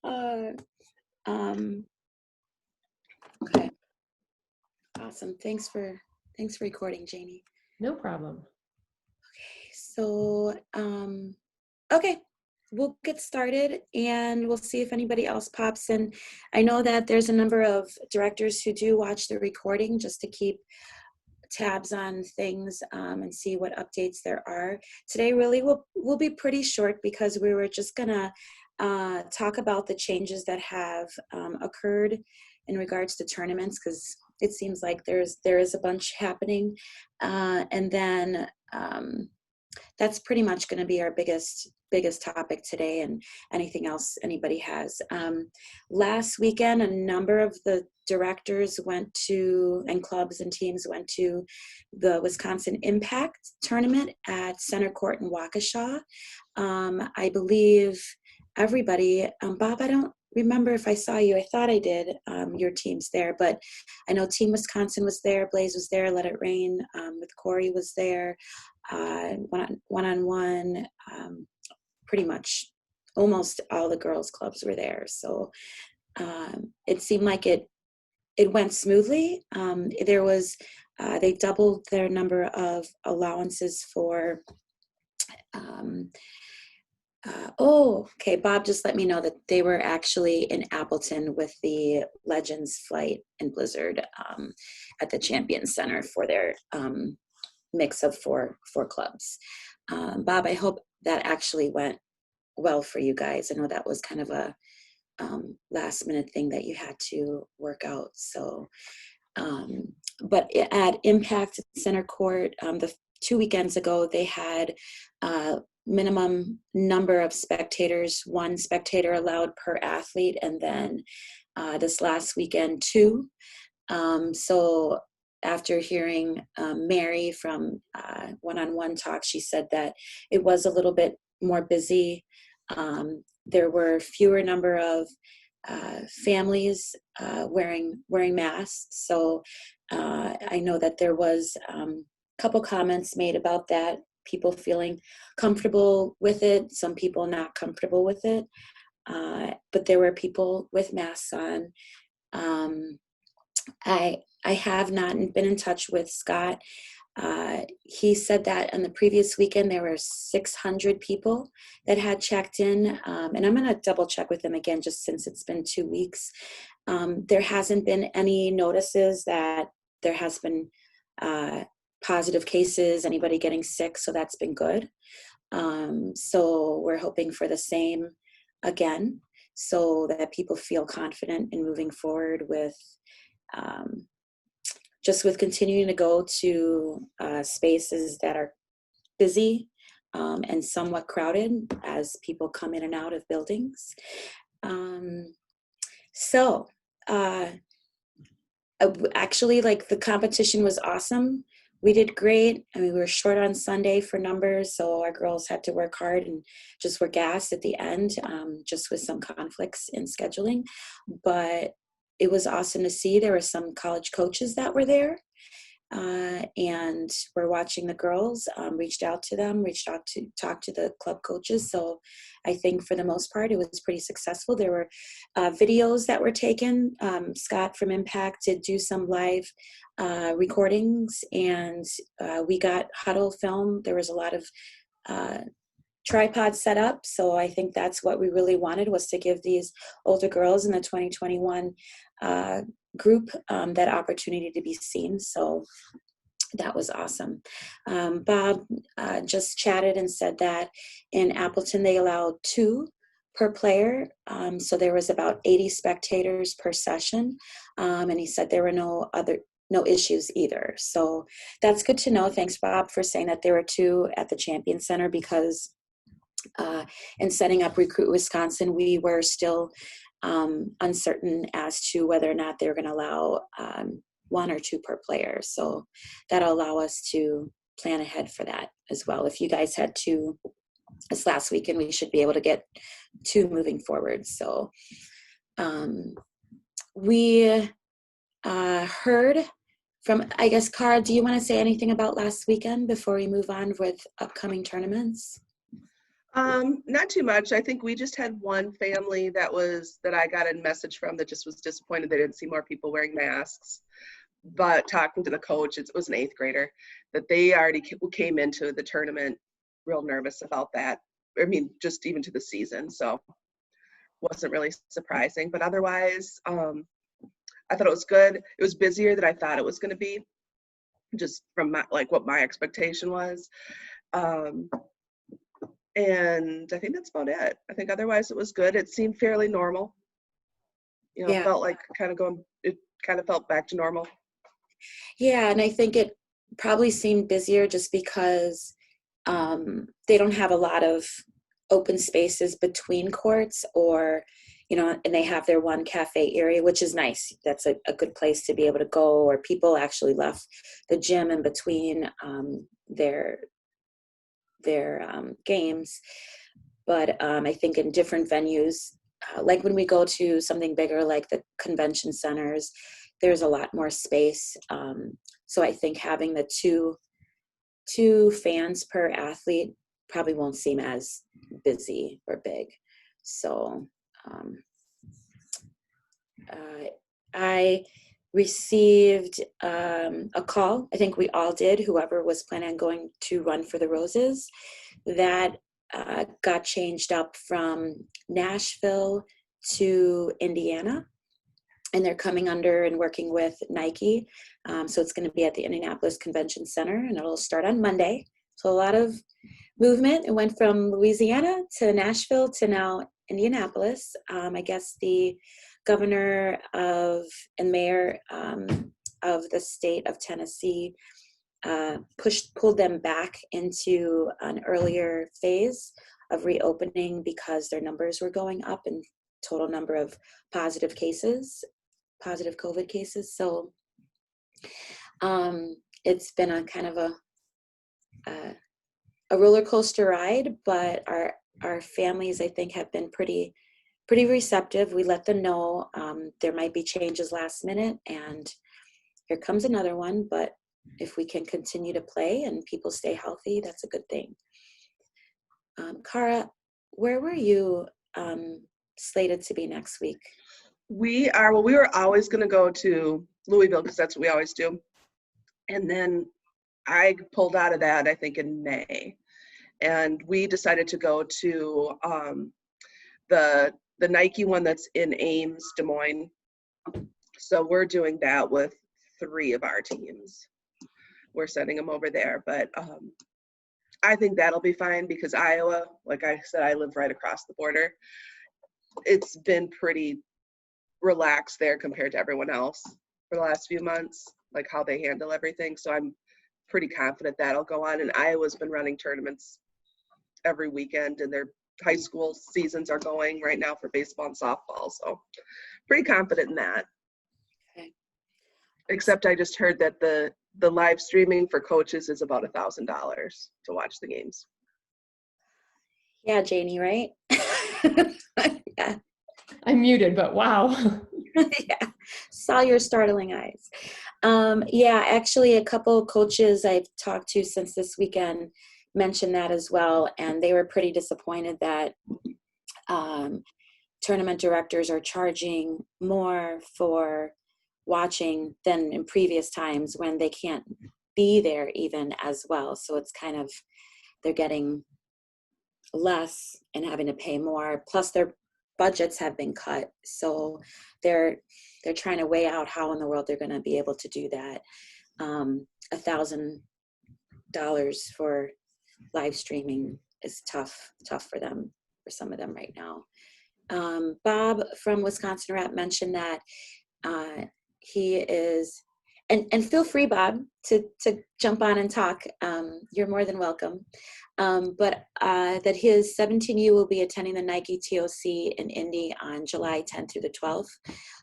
Uh, um, okay, awesome. Thanks for recording, Janie. No problem. So, okay, we'll get started and we'll see if anybody else pops in. I know that there's a number of directors who do watch the recording just to keep tabs on things and see what updates there are. Today really will be pretty short because we were just gonna talk about the changes that have occurred in regards to tournaments, because it seems like there is a bunch happening, and then that's pretty much going to be our biggest topic today, and anything else anybody has. Last weekend, a number of the directors went to, and clubs and teams went to, the Wisconsin Impact tournament at Center Court in Waukesha. I believe everybody, Bob, I don't remember if I saw you. I thought I did. Your team's there, but I know Team Wisconsin was there, Blaze was there, Let It Rain with Corey was there, one-on-one, pretty much almost all the girls clubs were there. So it seemed like it went smoothly. There was they doubled their number of allowances for okay, Bob just let me know that they were actually in Appleton with the Legends Flight and Blizzard at the Champions Center for their mix of four clubs. Bob, I hope that actually went well for you guys. I know that was kind of a last minute thing that you had to work out. So, but at Impact Center Court, the 2 weekends ago, they had minimum number of spectators, 1 spectator allowed per athlete, and then this last weekend, 2. So after hearing Mary from One-on-One Talk, she said that it was a little bit more busy. There were fewer number of families wearing masks. So I know that there was a couple comments made about that, people feeling comfortable with it, some people not comfortable with it. But there were people with masks on. I have not been in touch with Scott. He said that on the previous weekend there were 600 people that had checked in, and I'm going to double check with him again just since it's been 2 weeks. There hasn't been any notices that there has been positive cases, anybody getting sick, so that's been good. So we're hoping for the same again, so that people feel confident in moving forward with just with continuing to go to spaces that are busy and somewhat crowded as people come in and out of buildings. So actually, like, the competition was awesome. We did great. I mean, we were short on Sunday for numbers, so our girls had to work hard and just were gassed at the end, just with some conflicts in scheduling. But it was awesome to see. There were some college coaches that were there, and we're watching the girls, reached out to talk to the club coaches. So I think for the most part, it was pretty successful. There were videos that were taken. Scott from Impact did do some live recordings, and we got huddle film. There was a lot of tripod set up. So I think that's what we really wanted, was to give these older girls in the 2021 group that opportunity to be seen. So that was awesome. Bob just chatted and said that in Appleton they allowed 2 per player. So there was about 80 spectators per session. And he said there were no issues either. So that's good to know. Thanks, Bob, for saying that there were 2 at the Champion Center, because in setting up Recruit Wisconsin, we were still uncertain as to whether or not they were going to allow 1 or 2 per player. So that'll allow us to plan ahead for that as well. If you guys had 2 this last weekend, we should be able to get 2 moving forward. So we heard from, I guess, Cara, do you want to say anything about last weekend before we move on with upcoming tournaments? Not too much. I think we just had one family that I got a message from that just was disappointed they didn't see more people wearing masks. But talking to the coach, it was an 8th grader, that they already came into the tournament real nervous about that. I mean, just even to the season. So wasn't really surprising. But otherwise, I thought it was good. It was busier than I thought it was going to be, just from what my expectation was. And I think that's about it. I think otherwise it was good. It seemed fairly normal. Yeah. Felt like it kind of felt back to normal. Yeah, and I think it probably seemed busier just because they don't have a lot of open spaces between courts, or and they have their one cafe area, which is nice. That's a good place to be able to go, or people actually left the gym in between their games. But I think in different venues, like when we go to something bigger like the convention centers, there's a lot more space. So I think having the two fans per athlete probably won't seem as busy or big. So I received a call. I think we all did, whoever was planning on going to Run for the Roses, that got changed up from Nashville to Indiana. And they're coming under and working with Nike. So it's going to be at the Indianapolis Convention Center, and it'll start on Monday. So a lot of movement. It went from Louisiana to Nashville to now Indianapolis. I guess the governor and mayor of the state of Tennessee pulled them back into an earlier phase of reopening because their numbers were going up in total number of positive COVID cases. So it's been a kind of a roller coaster ride, but our families, I think, have been pretty receptive. We let them know there might be changes last minute, and here comes another one. But if we can continue to play and people stay healthy, that's a good thing. Cara, where were you slated to be next week? We were always going to go to Louisville because that's what we always do. And then I pulled out of that, I think, in May. And we decided to go to the Nike one that's in Ames, Des Moines. So we're doing that with 3 of our teams. We're sending them over there. But I think that'll be fine because Iowa, like I said, I live right across the border. It's been pretty relaxed there compared to everyone else for the last few months, like how they handle everything. So I'm pretty confident that'll go on. And Iowa's been running tournaments every weekend, and their high school seasons are going right now for baseball and softball. So pretty confident in that. Okay. Except I just heard that the live streaming for coaches is about $1,000 to watch the games. Yeah, Janie, right? Yeah. I'm muted, but wow. Yeah, saw your startling eyes. Yeah, actually, a couple of coaches I've talked to since this weekend mentioned that as well, and they were pretty disappointed that tournament directors are charging more for watching than in previous times when they can't be there even as well. So it's kind of, they're getting less and having to pay more, plus their budgets have been cut. So they're trying to weigh out how in the world they're going to be able to do that. $1,000 for live streaming is tough for them, for some of them right now. Bob from Wisconsin Rap mentioned that he is, and feel free, Bob, to jump on and talk. You're more than welcome. But that his 17U will be attending the Nike TOC in Indy on July 10th through the 12th.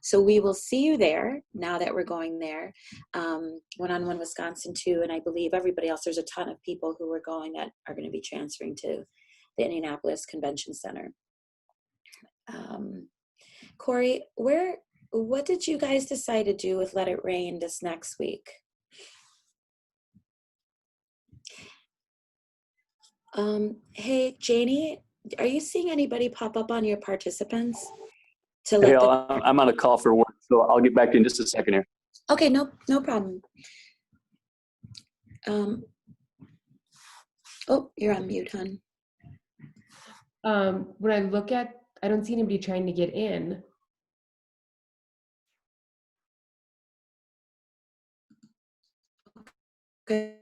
So we will see you there now that we're going there. One-on-one Wisconsin too, and I believe everybody else, there's a ton of people who are going that are going to be transferring to the Indianapolis Convention Center. Corey, what did you guys decide to do with Let It Rain this next week? Hey, Janie, are you seeing anybody pop up on your participants to Hey, let the, I'm on a call for work, so I'll get back to you in just a second here. okay, no problem. Um, oh, you're on mute, hon. When I look at, I don't see anybody trying to get in. Okay.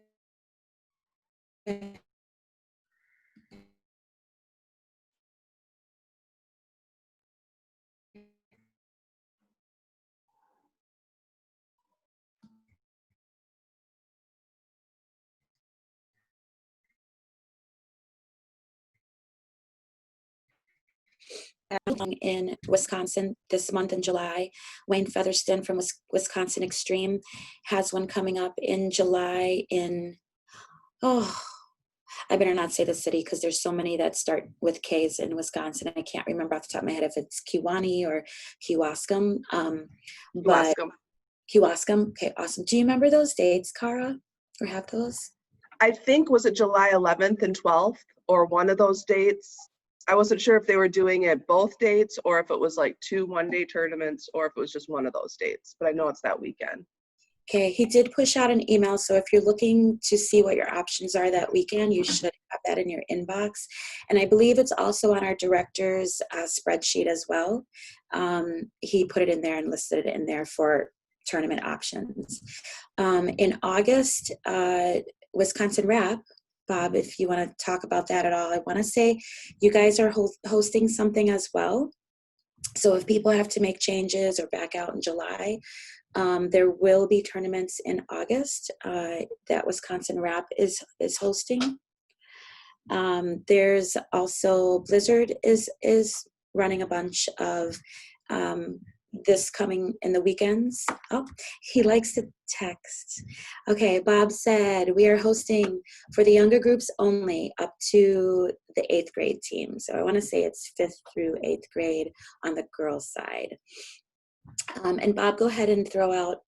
In Wisconsin this month in July. Wayne Featherston from Wisconsin Extreme has one coming up in July in, oh, I better not say the city because there's so many that start with K's in Wisconsin. I can't remember off the top of my head if it's Kewanee or Kewaskum. But Glasgow. Kewaskum. Okay, awesome. Do you remember those dates, Cara? Or have those? I think, was it July 11th and 12th or one of those dates? I wasn't sure if they were doing it both dates or if it was like 2 one-day tournaments or if it was just one of those dates, but I know it's that weekend. Okay, he did push out an email, so if you're looking to see what your options are that weekend, you should have that in your inbox. And I believe it's also on our director's spreadsheet as well. He put it in there and listed it in there for tournament options. In August, Wisconsin Rap, Bob, if you want to talk about that at all, I want to say you guys are hosting something as well. So if people have to make changes or back out in July, there will be tournaments in August that Wisconsin Rap is hosting. There's also Blizzard is running a bunch of this coming in the weekends. Oh, he likes to text. Okay, Bob said we are hosting for the younger groups only up to the 8th grade team. So I want to say it's 5th through 8th grade on the girls' side. And Bob, go ahead and throw out,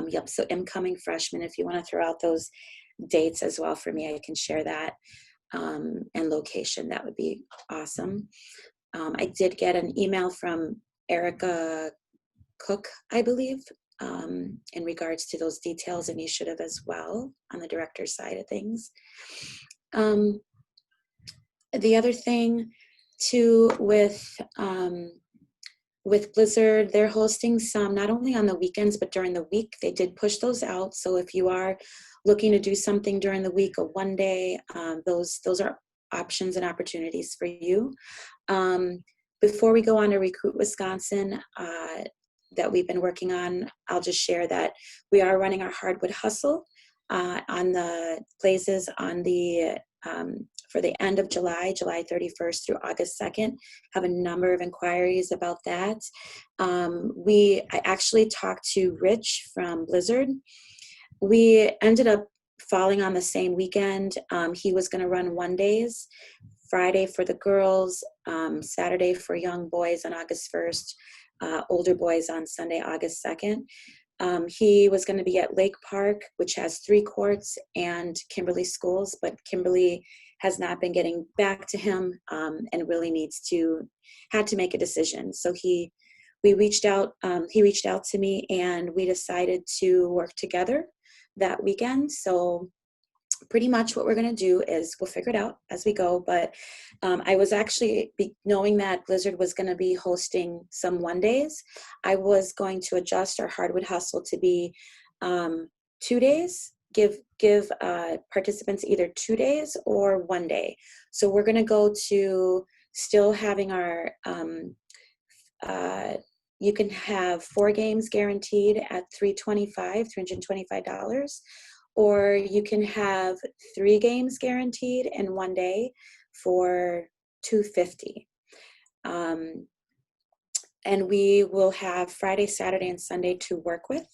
yep, so incoming freshmen, if you want to throw out those dates as well for me, I can share that, and location, that would be awesome. I did get an email from Erica Cook, I believe, in regards to those details, and you should have as well on the director's side of things. The other thing too with Blizzard, they're hosting some, not only on the weekends, but during the week. They did push those out. So if you are looking to do something during the week, a one day, those are options and opportunities for you. Before we go on to Recruit Wisconsin, that we've been working on, I'll just share that we are running our Hardwood Hustle on the places on the for the end of July 31st through August 2nd. Have a number of inquiries about that. I actually talked to Rich from Blizzard. We ended up falling on the same weekend. He was going to run one days, Friday for the girls, Saturday for young boys on August 1st, older boys on Sunday, August 2nd. He was going to be at Lake Park, which has 3 courts, and Kimberly Schools, but Kimberly has not been getting back to him, and really had to make a decision. So he reached out to me, and we decided to work together that weekend. So pretty much what we're going to do is we'll figure it out as we go. But I was actually, knowing that Blizzard was going to be hosting some one days, I was going to adjust our Hardwood Hustle to be 2 days, give participants either 2 days or 1 day. So we're going to go to still having our, you can have 4 games guaranteed at $325, or you can have 3 games guaranteed in 1 day for $250. And we will have Friday, Saturday, and Sunday to work with.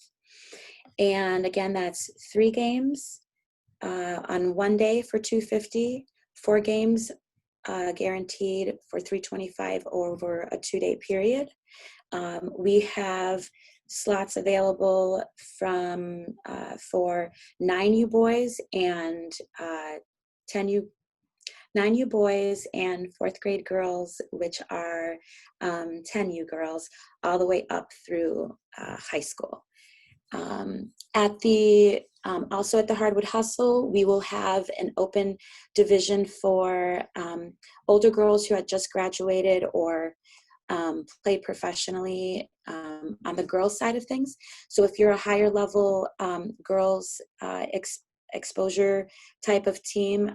And again, that's 3 games on 1 day for $250, 4 games guaranteed for $325 over a 2-day period. We have slots available from for 9U boys and 10U 9U boys and 4th grade girls, which are 10U girls, all the way up through high school. Also at the Hardwood Hustle, we will have an open division for older girls who had just graduated or played professionally on the girls' side of things. So if you're a higher level girls exposure type of team,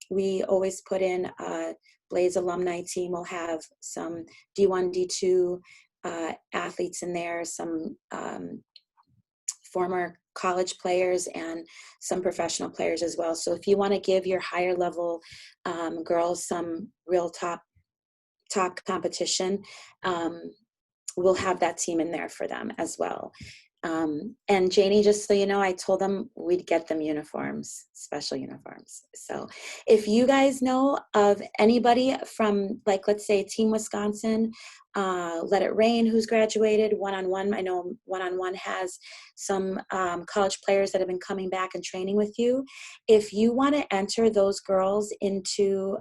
we always put in a Blaze alumni team. We'll have some D1, D2 athletes in there, some former college players and some professional players as well. So if you want to give your higher level girls some real top competition, we'll have that team in there for them as well. And Janie, just so you know, I told them we'd get them uniforms, special uniforms. So if you guys know of anybody from, like, let's say Team Wisconsin, Let It Rain, who's graduated, One-on-One, I know One-on-One has some college players that have been coming back and training with you. If you want to enter those girls into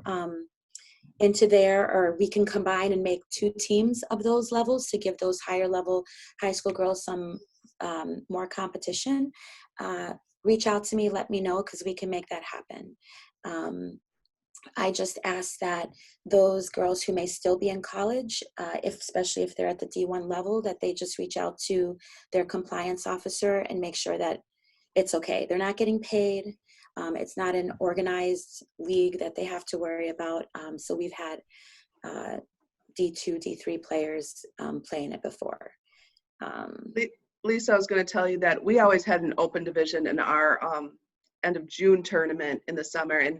there, or we can combine and make 2 teams of those levels to give those higher level high school girls some more competition, reach out to me, let me know, because we can make that happen. I just ask that those girls who may still be in college, especially if they're at the D1 level, that they just reach out to their compliance officer and make sure that it's okay. They're not getting paid. It's not an organized league that they have to worry about. So we've had D2, D3 players playing it before. Lisa, I was going to tell you that we always had an open division in our end of June tournament in the summer. And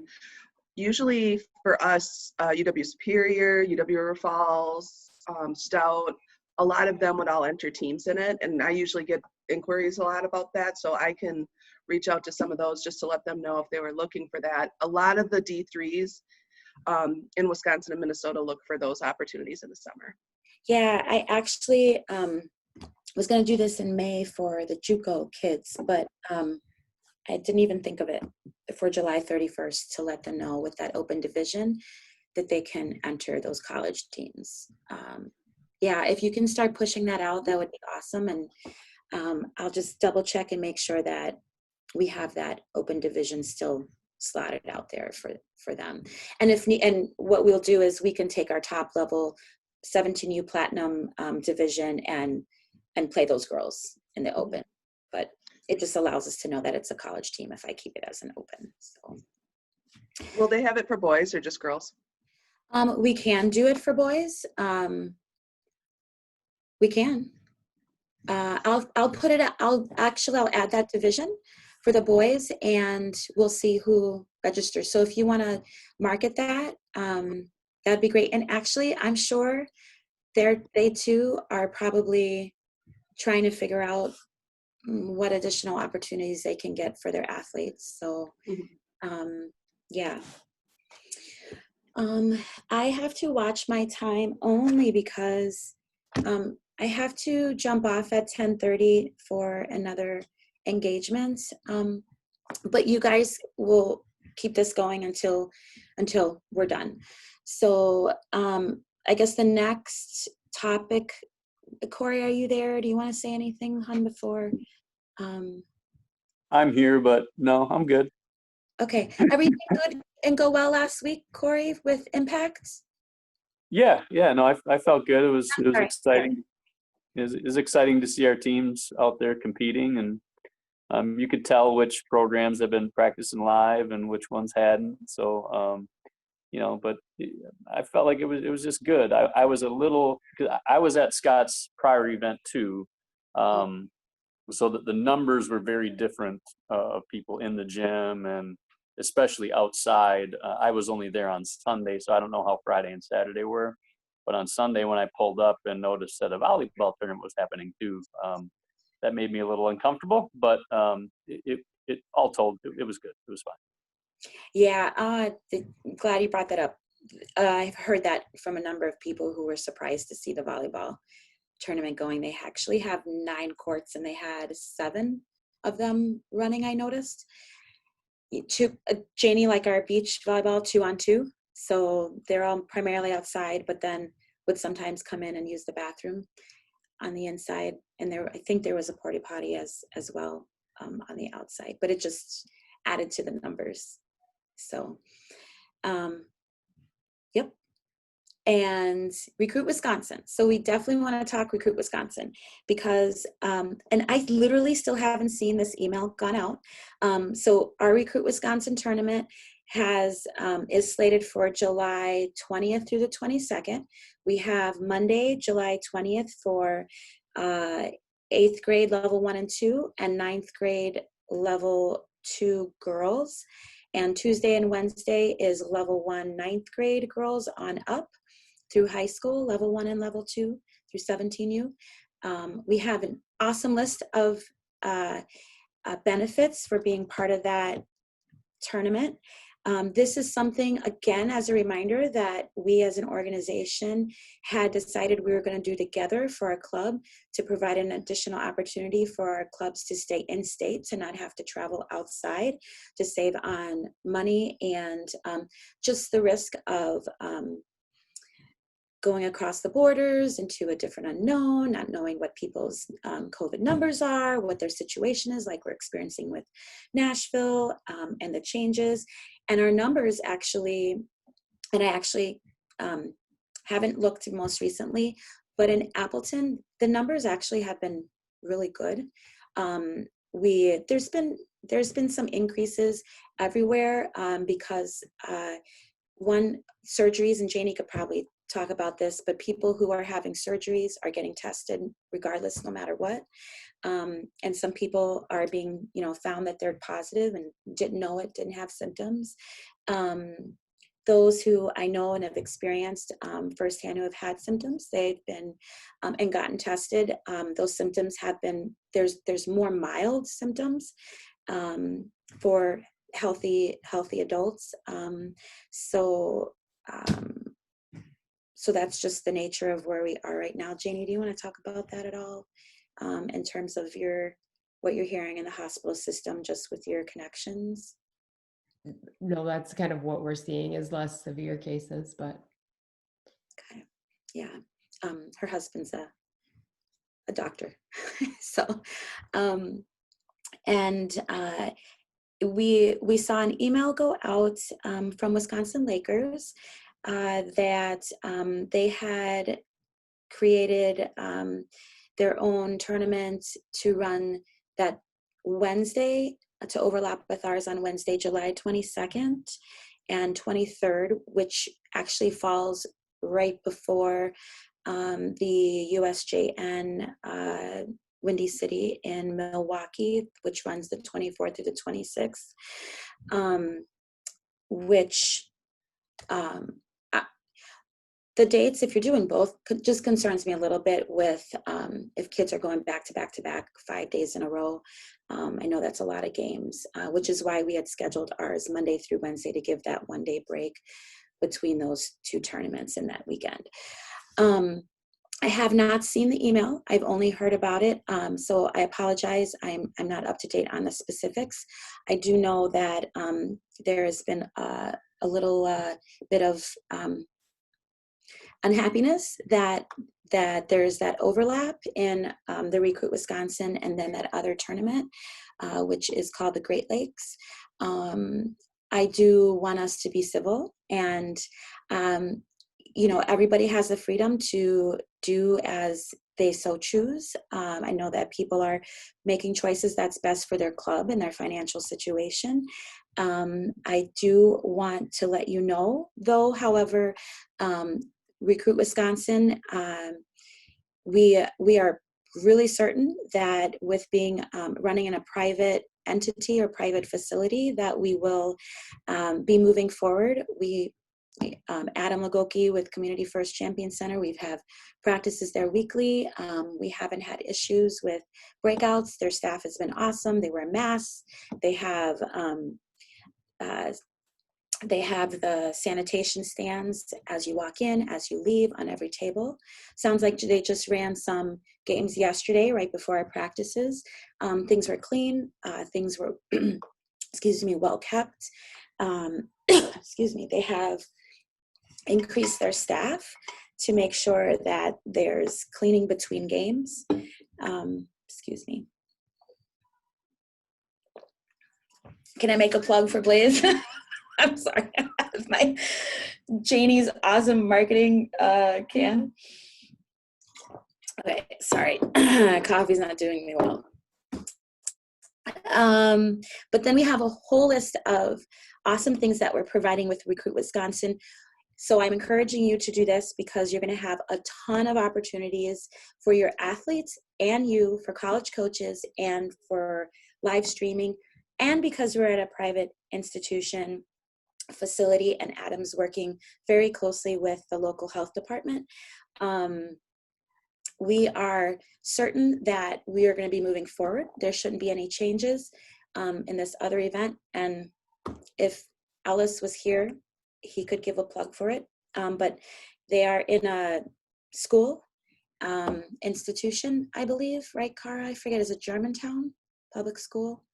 usually for us, UW Superior, UW River Falls, Stout, a lot of them would all enter teams in it. And I usually get inquiries a lot about that. So I can reach out to some of those just to let them know if they were looking for that. A lot of the D3s in Wisconsin and Minnesota look for those opportunities in the summer. Yeah, I actually was going to do this in May for the JUCO kids, but I didn't even think of it for July 31st to let them know with that open division that they can enter those college teams. Yeah, if you can start pushing that out, that would be awesome. And I'll just double check and make sure that we have that open division still slotted out there for them. And and what we'll do is we can take our top level 17U Platinum division and play those girls in the open. But it just allows us to know that it's a college team if I keep it as an open. So, will they have it for boys or just girls? We can do it for boys. We can. I'll put it. I'll add that division for the boys, and we'll see who registers. So if you want to market that, that'd be great. And actually, I'm sure they too are probably trying to figure out what additional opportunities they can get for their athletes. So, yeah. I have to watch my time only because I have to jump off at 10:30 for another engagement. But you guys will keep this going until we're done. So I guess the next topic, Corey, are you there? Do you want to say anything, hon, before? I'm here, but no, I'm good. Okay. Everything good and go well last week, Corey, with Impact? Yeah, no, I felt good. It was Sorry. exciting. It was exciting to see our teams out there competing, and you could tell which programs have been practicing live and which ones hadn't. So, but I felt like it was just good. I was a little, cause I was at Scott's prior event too. So that the numbers were very different of people in the gym and especially outside. I was only there on Sunday, so I don't know how Friday and Saturday were. But on Sunday, when I pulled up and noticed that a volleyball tournament was happening too, that made me a little uncomfortable. But it all told, it was good. It was fine. Yeah, glad you brought that up. I've heard that from a number of people who were surprised to see the volleyball tournament going. They actually have 9 courts and they had 7 of them running, I noticed. Janie, like our beach volleyball 2-on-2, So they're all primarily outside, but then would sometimes come in and use the bathroom on the inside. And I think there was a porta potty as well on the outside, but it just added to the numbers. So, yep. And Recruit Wisconsin. So we definitely want to talk Recruit Wisconsin because, and I literally still haven't seen this email gone out. So our Recruit Wisconsin tournament is slated for July 20th through the 22nd. We have Monday, July 20th for 8th grade level 1 and 2 and 9th grade level 2 girls. And Tuesday and Wednesday is level 1 9th grade girls on up through high school, level 1 and level 2 through 17U. We have an awesome list of benefits for being part of that tournament. This is something, again, as a reminder that we as an organization had decided we were going to do together for our club to provide an additional opportunity for our clubs to stay in state, to not have to travel outside, to save on money and just the risk of going across the borders into a different unknown, not knowing what people's COVID numbers are, what their situation is, like we're experiencing with Nashville and the changes. And our numbers actually, and I actually haven't looked most recently, but in Appleton, the numbers actually have been really good. There's been some increases everywhere because one, surgeries, and Janie could probably talk about this, but people who are having surgeries are getting tested regardless, no matter what. And some people are being, found that they're positive and didn't know it, didn't have symptoms. Those who I know and have experienced firsthand who have had symptoms, they've been and gotten tested. Those symptoms have been, there's more mild symptoms for healthy adults. So that's just the nature of where we are right now. Janie, do you want to talk about that at all in terms of what you're hearing in the hospital system, just with your connections? No, that's kind of what we're seeing is less severe cases, but. Okay, yeah. Her husband's a doctor. So, we saw an email go out from Wisconsin Lakers that they had created their own tournament to run that Wednesday, to overlap with ours on Wednesday, July 22nd and 23rd, which actually falls right before the USJN Windy City in Milwaukee, which runs the 24th through the 26th, which the dates, if you're doing both, just concerns me a little bit with if kids are going back to back 5 days in a row. I know that's a lot of games, which is why we had scheduled ours Monday through Wednesday to give that 1 day break between those two tournaments in that weekend. I have not seen the email. I've only heard about it. So I apologize. I'm not up to date on the specifics. I do know that there has been a little bit of unhappiness that there's that overlap in the Recruit Wisconsin and then that other tournament, which is called the Great Lakes. I do want us to be civil, and everybody has the freedom to do as they so choose. I know that people are making choices that's best for their club and their financial situation. I do want to let you know, though, however, Recruit Wisconsin, we are really certain that with being running in a private entity or private facility, that we will be moving forward. Adam Lagoki with Community First Champion Center, we've have practices there weekly. We haven't had issues with breakouts. Their staff has been awesome. They wear masks. They have the sanitation stands as you walk in, as you leave, on every table. Sounds like they just ran some games yesterday, right before our practices. Things were clean. Things were, excuse me, well kept. Excuse me. They have increase their staff to make sure that there's cleaning between games. Excuse me. Can I make a plug for Blaze? I'm sorry. My Janie's awesome marketing can. Okay, sorry. Coffee's not doing me well. But then we have a whole list of awesome things that we're providing with Recruit Wisconsin. So I'm encouraging you to do this because you're going to have a ton of opportunities for your athletes and you, for college coaches, and for live streaming. And because we're at a private institution facility and Adam's working very closely with the local health department, we are certain that we are going to be moving forward. There shouldn't be any changes in this other event. And if Ellis was here, he could give a plug for it. But they are in a school institution, I believe, right, Cara? I forget, is it Germantown Public School?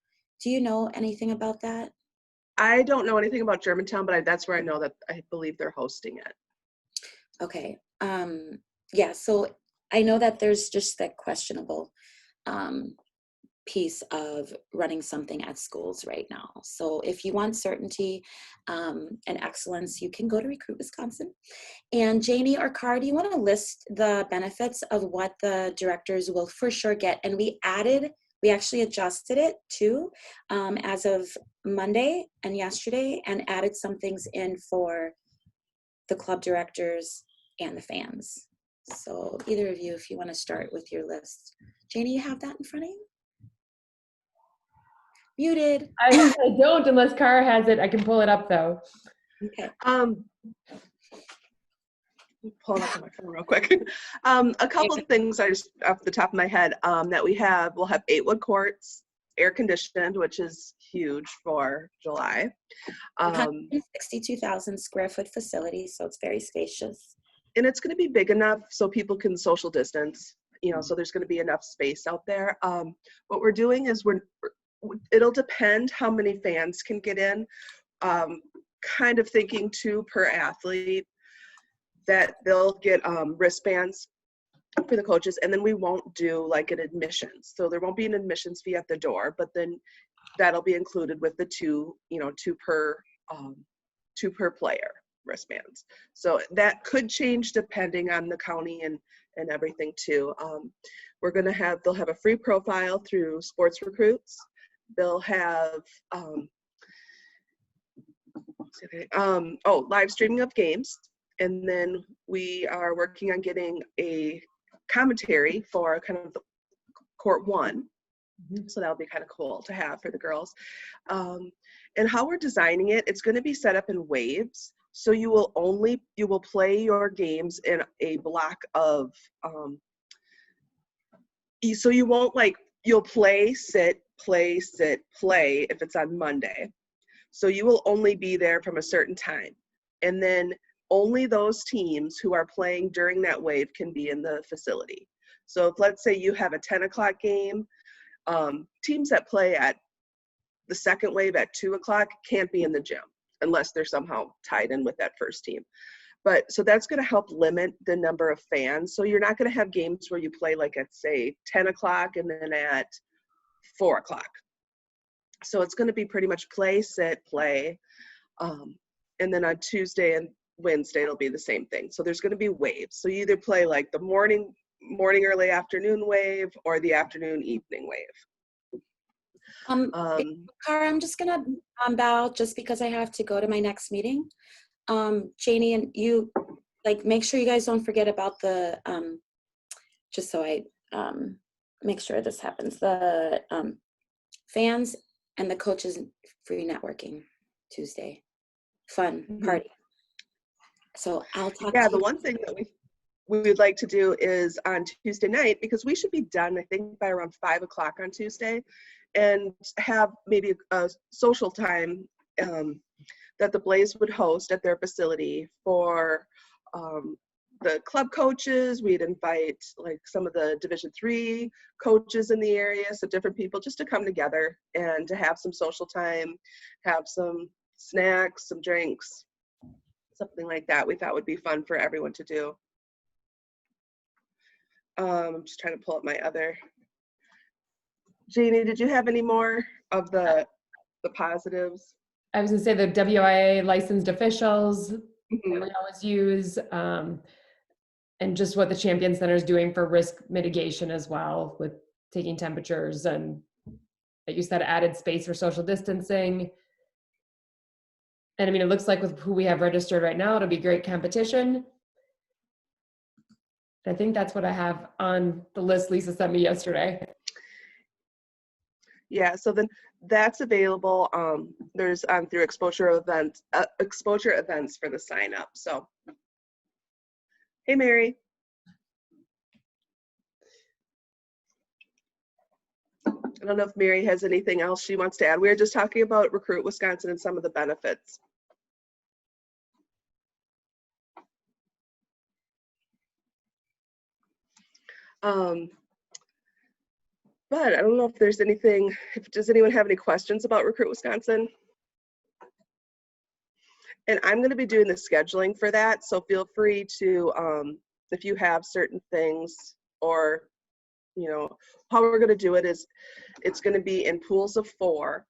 Do you know anything about that? I don't know anything about Germantown, but that's where I know that I believe they're hosting it. Okay. Yeah, so I know that there's just that questionable piece of running something at schools right now. So if you want certainty and excellence, you can go to Recruit Wisconsin. And Janie or Cara, do you want to list the benefits of what the directors will for sure get? And we actually adjusted it too as of Monday and yesterday, and added some things in for the club directors and the fans. So either of you, if you want to start with your list. Janie, you have that in front of you? Muted. I don't, unless Cara has it. I can pull it up though. Okay. Pulling up on my phone real quick. A couple of things I just off the top of my head that we'll have 8 wood courts, air conditioned, which is huge for July. 162,000 square foot facility, so it's very spacious. And it's going to be big enough so people can social distance, so there's going to be enough space out there. What we're doing is it'll depend how many fans can get in, kind of thinking 2 per athlete, that they'll get wristbands for the coaches, and then we won't do like an admissions. So there won't be an admissions fee at the door, but then that'll be included with the 2 per player wristbands. So that could change depending on the county and everything too. They'll have a free profile through Sports Recruits. They'll have live streaming of games. And then we are working on getting a commentary for kind of the court 1. So that'll be kind of cool to have for the girls. And how we're designing it, it's going to be set up in waves. So you will play your games in a block of, so you won't you'll play, sit, play, sit, play if it's on Monday. So you will only be there from a certain time. And then only those teams who are playing during that wave can be in the facility. So if let's say you have a 10 o'clock game, teams that play at the second wave at 2 o'clock can't be in the gym unless they're somehow tied in with that first team. But so that's going to help limit the number of fans. So you're not going to have games where you play at say 10 o'clock and then at 4 o'clock. So it's going to be pretty much play, sit, play. And then on Tuesday and Wednesday, it'll be the same thing. So there's going to be waves. So you either play the morning, early afternoon wave or the afternoon, evening wave. Cara, I'm just going to bow just because I have to go to my next meeting. Janie, and you, make sure you guys don't forget about the, just so I make sure this happens, the fans and the coaches free networking Tuesday. Fun party. So I'll talk to you. The one thing that we would like to do is on Tuesday night, because we should be done, I think, by around 5 o'clock on Tuesday, and have maybe a social time that the Blaze would host at their facility for the club coaches. We'd invite some of the Division III coaches in the area, so different people, just to come together and to have some social time, have some snacks, some drinks, something like that we thought would be fun for everyone to do. I'm just trying to pull up my other. Jeannie, did you have any more of the positives? I was gonna say the WIA licensed officials Mhm. we always use, and just what the Champion Center is doing for risk mitigation as well, with taking temperatures and, like you said, added space for social distancing. And I mean, it looks like with who we have registered right now, it'll be great competition. I think that's what I have on the list Lisa sent me yesterday. Yeah, so then that's available. There's through exposure events for the sign up. So, hey, Mary. I don't know if Mary has anything else she wants to add. We were just talking about Recruit Wisconsin and some of the benefits. But I don't know if there's anything, does anyone have any questions about Recruit Wisconsin? And I'm going to be doing the scheduling for that. So feel free to, if you have certain things, or, you know, how we're going to do it is it's going to be in pools of 4.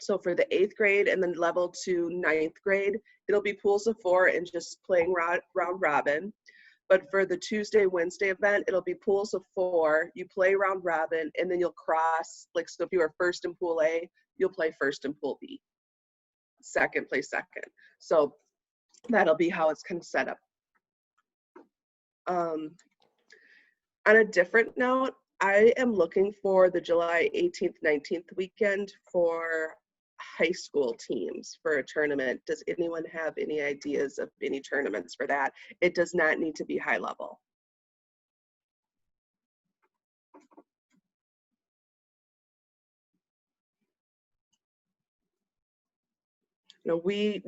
So for the 8th grade and then level 2 9th grade, it'll be pools of 4 and just playing round robin. But for the Tuesday, Wednesday event, it'll be pools of 4. You play round robin, and then you'll cross, like, so if you are first in pool A, you'll play first in pool B. Second, play second. So that'll be how it's kind of set up. On a different note, I am looking for the July 18th, 19th weekend for high school teams for a tournament. Does anyone have any ideas of any tournaments for that? It does not need to be high level. You know, we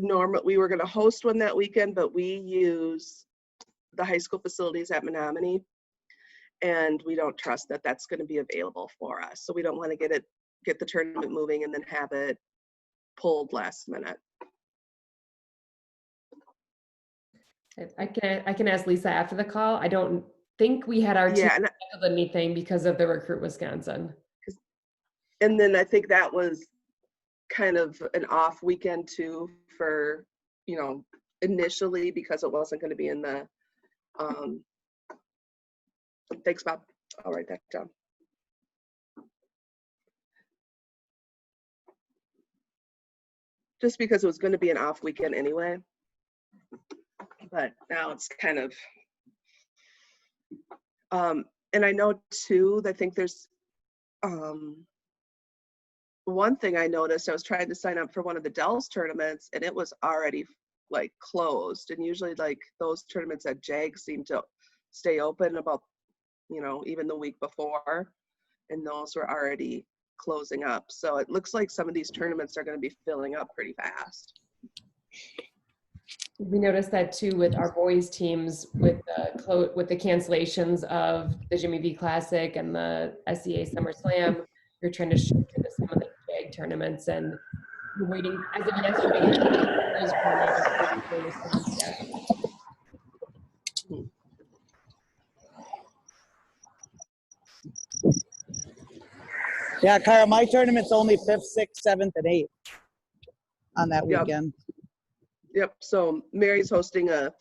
were going to host one that weekend, but we use the high school facilities at Menominee, and we don't trust that that's going to be available for us. So we don't want to get the tournament moving and then have it pulled last minute. I can ask Lisa after the call. I don't think we had our team Yeah, scheduled anything because of the Recruit Wisconsin. and then I think that was kind of an off weekend too for, you know, initially, because it wasn't going to be in the thanks, Bob. I'll write that down. Just because it was going to be an off weekend anyway. But now it's kind of and I know too, I think there's one thing I noticed. I was trying to sign up for one of the Dells tournaments, and it was already like closed. And usually, like, those tournaments at JAG seem to stay open about, you know, even the week before, and those were already closing up. So it looks like some of these tournaments are going to be filling up pretty fast. We noticed that too with our boys teams, with the cancellations of the Jimmy V Classic and the SEA Summer Slam. You're trying to shift into some of the big tournaments, and we're waiting as of yesterday. Yeah, Kara, my tournament's only 5th, 6th, 7th, and 8th on that Yep. weekend. Yep. So Mary's hosting a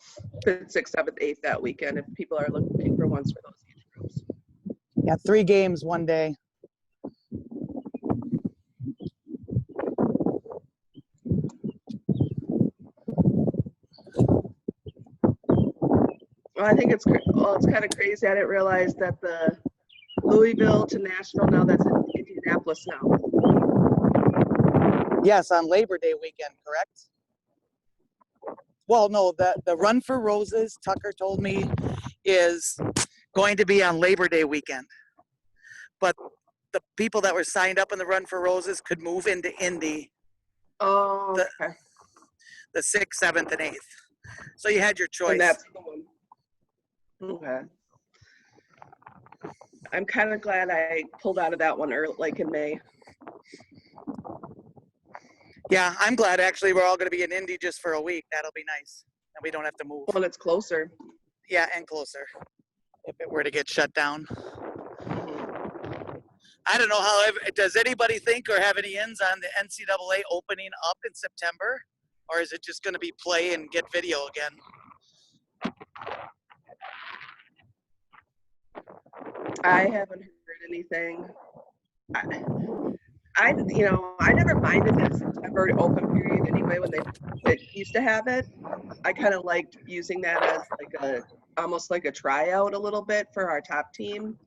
5th, 6th, 7th, 8th that weekend if people are looking for ones for those age groups. Yeah, 3 games one day. Well, I think it's kind of crazy. I didn't realize that the Louisville to Nashville, now that's in Indianapolis now. Yes, on Labor Day weekend, correct? Well, no, the Run for Roses, Tucker told me, is going to be on Labor Day weekend. But the people that were signed up in the Run for Roses could move into Indy Oh, okay. the 6th, 7th, and 8th. So you had your choice. And that's the one. Okay. I'm kind of glad I pulled out of that one early, like in May. Yeah, I'm glad actually we're all going to be in Indy just for a week. That'll be nice. and we don't have to move. Well, it's closer. Yeah, and closer if it were to get shut down. I don't know how, does anybody think or have any ins on the NCAA opening up in September? Or is it just going to be play and get video again? I haven't heard anything. I never minded that September open period anyway when they used to have it. I kind of liked using that as like almost like a tryout a little bit for our top team.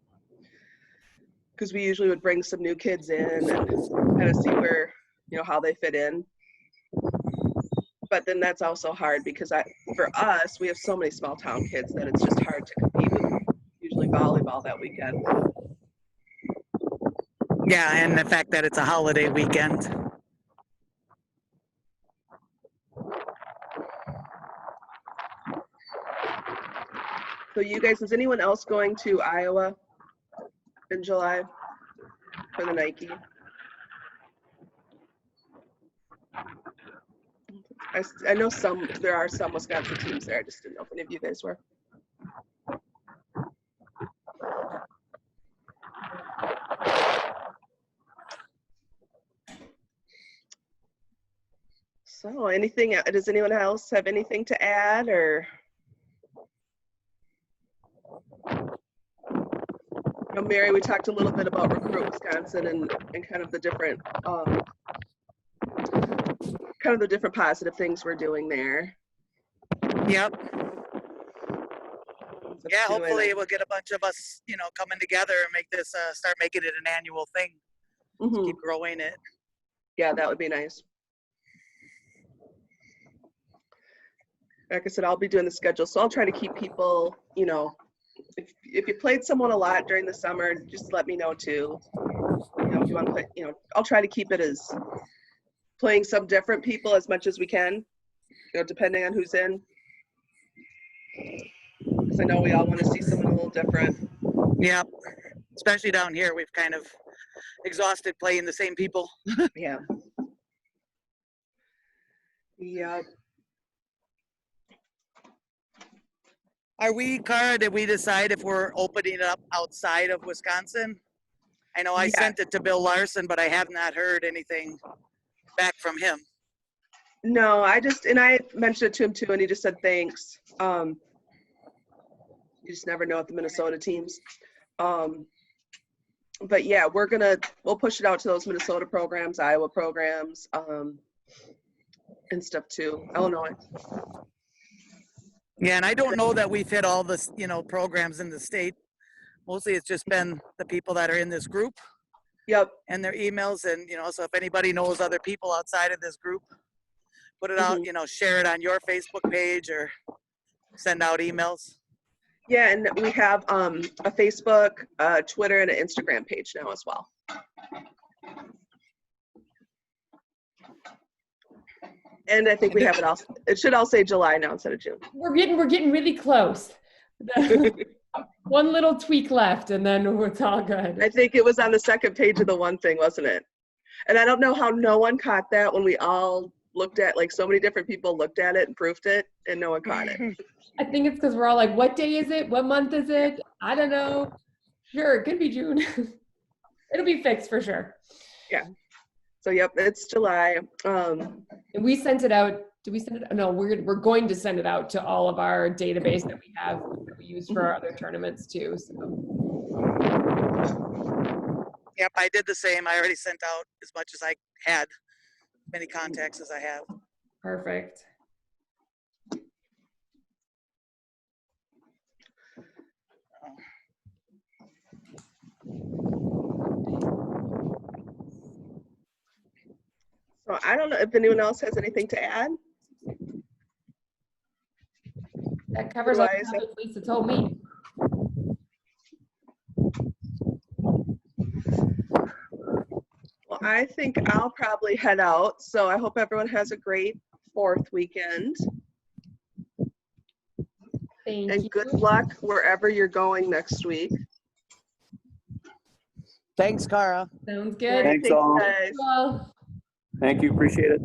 Because we usually would bring some new kids in and kind of see where, how they fit in. But then that's also hard because for us, we have so many small town kids that it's just hard to compete with usually volleyball that weekend. Yeah, and the fact that it's a holiday weekend. So you guys, is anyone else going to Iowa in July for the Nike? I know there are some Wisconsin teams there. I just didn't know if any of you guys were. So does anyone else have anything to add or? Mary, we talked a little bit about Recruit Wisconsin and kind of the different positive things we're doing there. Yep. Yeah, hopefully we'll get a bunch of us, coming together and make this, start making it an annual thing. Mm-hmm. Keep growing it. Yeah, that would be nice. Like I said, I'll be doing the schedule, so I'll try to keep people, if you played someone a lot during the summer, just let me know too. If you want to play, I'll try to keep it as playing some different people as much as we can, depending on who's in. Because I know we all want to see someone a little different. Yep. Especially down here, we've kind of exhausted playing the same people. Yeah. Yep. Cara, did we decide if we're opening it up outside of Wisconsin? I know I sent it to Bill Larson, but I have not heard anything back from him. No, I mentioned it to him too, and he just said thanks. You just never know with the Minnesota teams. But yeah, we'll push it out to those Minnesota programs, Iowa programs, and stuff too. Illinois. Yeah, and I don't know that we've hit all the, programs in the state. Mostly it's just been the people that are in this group. Yep. And their emails, and, so if anybody knows other people outside of this group, put it out, share it on your Facebook page or send out emails. Yeah, and we have a Facebook, Twitter, and an Instagram page now as well. And I think we have it all. It should all say July now instead of June. We're getting really close. One little tweak left, and then it's all good. I think it was on the second page of the one thing, wasn't it? And I don't know how no one caught that when we all looked at, like, so many different people looked at it and proofed it, and no one caught it. I think it's because we're all like, what day is it? What month is it? I don't know. Sure, it could be June. It'll be fixed for sure. Yeah. So, yep, it's July. And we sent it out. Did we send it? No, we're going to send it out to all of our database that we have that we use for our other tournaments too. So. Yep, I did the same. I already sent out as much as I had, many contacts as I have. Perfect. So I don't know if anyone else has anything to add. That covers all what Lisa told me. Well, I think I'll probably head out. So I hope everyone has a great 4th weekend. Thank and you. Good luck wherever you're going next week. Thanks, Cara. Sounds good. Thanks all. Guys. Well. Thank you. Appreciate it.